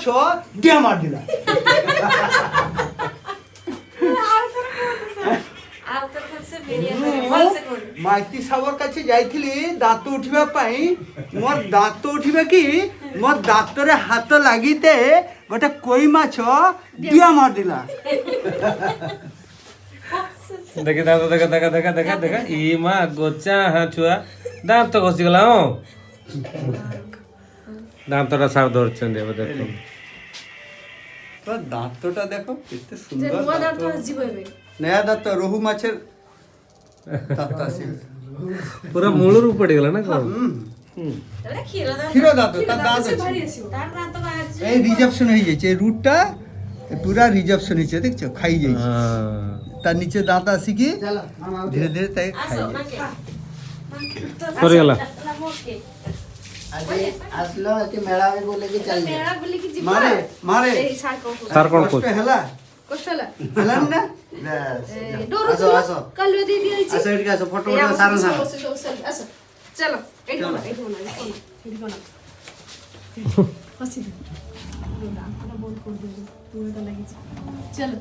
ମାଛ ଡିଆ ମାରିଦେଲା। ମାଇତି ସାବର କାছে ଯାଇଥିଲି ଦାନ୍ତ ଉଠିବା ପାଇଁ। ମୋର ଦାନ୍ତ ଉଠିବା କି ମୋ ଦାନ୍ତରେ ହାତ ଲାଗିତେ ଗୋଟେ କୋଇ ମାଛ ଡିଆ ମାରିଦେଲା। দেখে দাঁত দেখা দেখা দেখা দেখা দেখা ই মা গোচা হ্যাঁ ছুয়া দাঁত ঘষি গলা হ্যাঁ দাঁতটা সাপ ধরছেন দেব দেখুন তো দাঁতটা দেখো কেতে সুন্দর দাঁত নয়া দাঁত রোহু মাছের দাঁত আছে পুরা মূলর উপরে গেল না কোন ক্ষীর দাঁত তার দাঁত আছে এই রিজেকশন হয়ে যাচ্ছে এই রুটটা পুরা রিজেকশন হয়েছে দেখছো খাই যাইছে তার নিচে দাঁত আসি কি ধীরে ধীরে তাই খাই সরে গেল আসলো একে মেলা में बोले कि चल मेरा बोले कि जी मारे मारे তার কোন কষ্ট হেলা कष्ट होला হেলান না डोरो आसो आसो कल दे दिया छी आसो इनका आसो फोटो फोटो सारा सारा आसो चलो एठो ना हसी दे बहुत कर दे पूरा लगी चलो